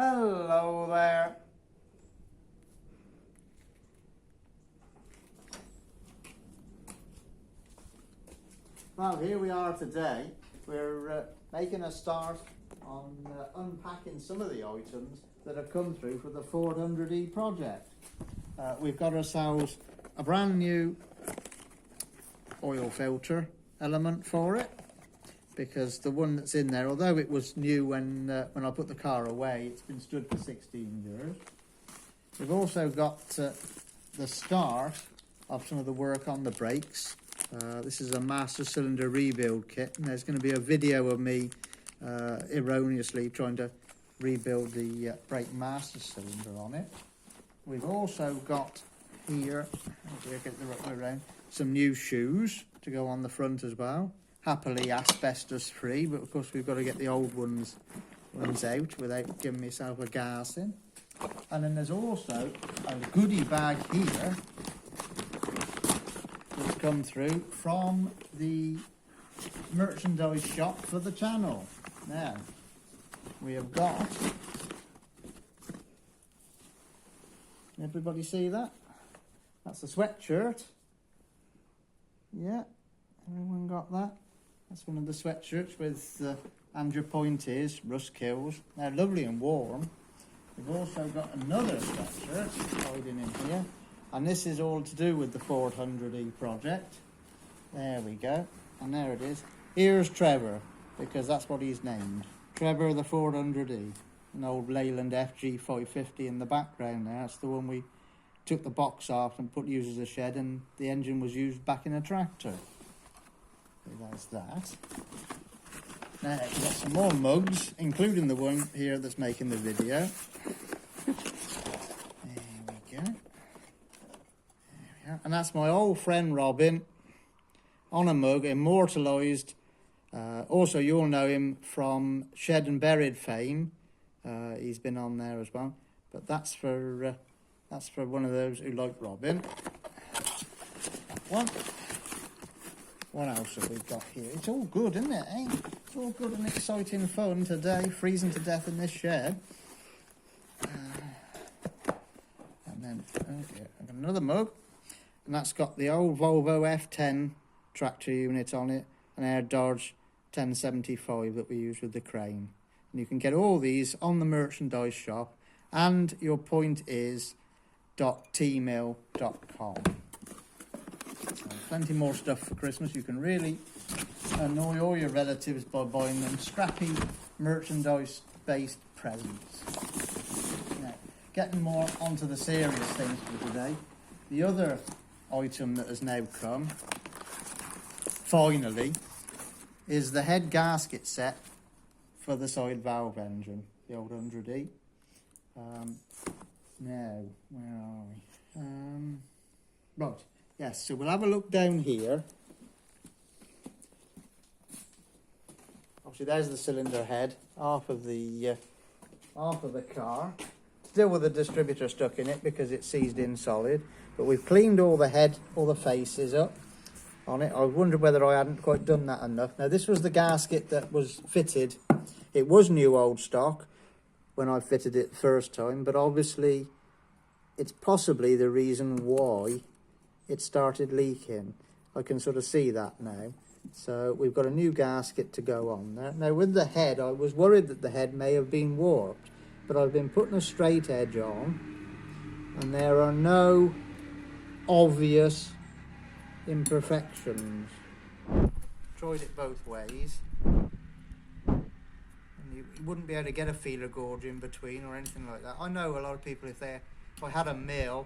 Hello there. Well, here we are today. We're making a start on unpacking some of the items that have come through for the Ford 100E project. We've got ourselves a brand new oil filter element for it, because the one that's in there, although it was new when I put the car away, it's been stood for 16 years. We've also got the start of some of the work on the brakes. This is a master cylinder rebuild kit, and there's going to be a video of me erroneously trying to rebuild the brake master cylinder on it. We've also got here, get the right way around, some new shoes to go on the front as well. Happily asbestos free, but of course we've got to get the old ones out without giving myself a gas in. And then there's also a goodie bag here that's come through from the merchandise shop for the channel. Now, we have got, everybody see that? That's a sweatshirt. Yeah, everyone got that? That's one of the sweatshirts with and your point is rust kills. They're lovely and warm. We've also got another sweatshirt hiding in here, and this is all to do with the Ford 100E project. There we go, and there it is. Here's Trevor, because that's what he's named. Trevor the Ford 100E, an old Leyland FG 550 in the background there. That's the one we took the box off and put used as a shed, and the engine was used back in a tractor. So that's that. Now we've got some more mugs, including the one here that's making the video. There we go. There we are. And that's my old friend Robin on a mug, immortalised. Also, you'll know him from Shed and Buried fame. He's been on there as well. But that's for one of those who like Robin. That one. What else have we got here? It's all good, isn't it? Eh? It's all good and exciting fun today, freezing to death in this shed. And then okay, I've got another mug, and that's got the old Volvo F10 tractor unit on it, an Air Dodge 1075 that we use with the crane. And you can get all these on the merchandise shop, and your point is .tmill.com. Plenty more stuff for Christmas. You can really annoy all your relatives by buying them scrappy merchandise-based presents. Now, getting more onto the serious things for today. The other item that has now come, finally, is the head gasket set for the side valve engine, the old 100E. Now, where are we? Right. Yes, so we'll have a look down here. Obviously, there's the cylinder head, half of the car. Still with the distributor stuck in it because it's seized in solid. But we've cleaned all the head, all the faces up on it. I wondered whether I hadn't quite done that enough. Now, this was the gasket that was fitted. It was new old stock when I fitted it the first time, but obviously it's possibly the reason why it started leaking. I can sort of see that now. So we've got a new gasket to go on there. Now with the head, I was worried that the head may have been warped, but I've been putting a straight edge on, and there are no obvious imperfections. Tried it both ways, and you wouldn't be able to get a feeler gauge in between or anything like that. I know a lot of people, if I had a mill,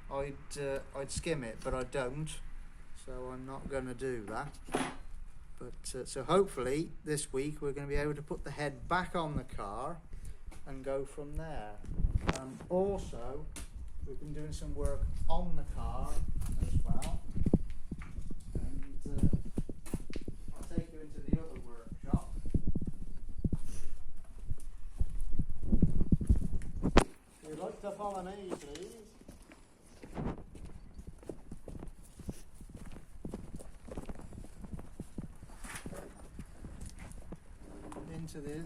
I'd skim it, but I don't, so I'm not going to do that. But so hopefully this week we're going to be able to put the head back on the car and go from there. Also, we've been doing some work on the car as well, and I'll take you into the other workshop. If you'd like to follow me, please.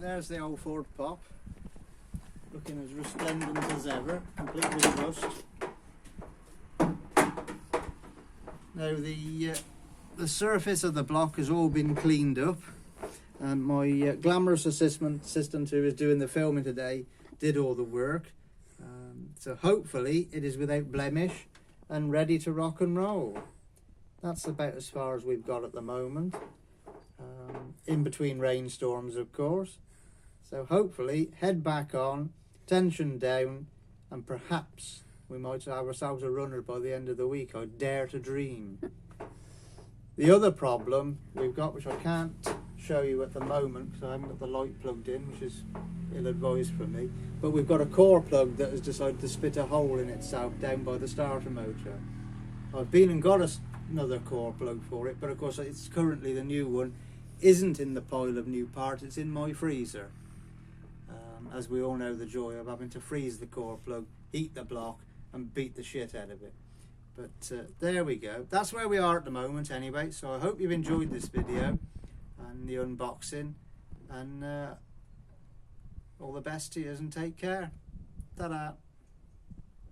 There's the old Ford Pop. looking as resplendent as ever, complete with rust. Now the surface of the block has all been cleaned up, and my glamorous assistant who is doing the filming today did all the work. So hopefully it is without blemish and ready to rock and roll. That's about as far as we've got at the moment, in between rainstorms of course. So hopefully head back on, tension down, and perhaps we might have ourselves a runner by the end of the week. I dare to dream. The other problem we've got, which I can't show you at the moment because I haven't got the light plugged in, which is ill-advised from me, but we've got a core plug that has decided to spit a hole in itself down by the starter motor. I've been and got another core plug for it, but of course it's currently, the new one isn't in the pile of new parts, it's in my freezer. As we all know, the joy of having to freeze the core plug, heat the block and beat the shit out of it. But there we go, that's where we are at the moment anyway. So I hope you've enjoyed this video and the unboxing, and all the best to you and take care. Ta-da.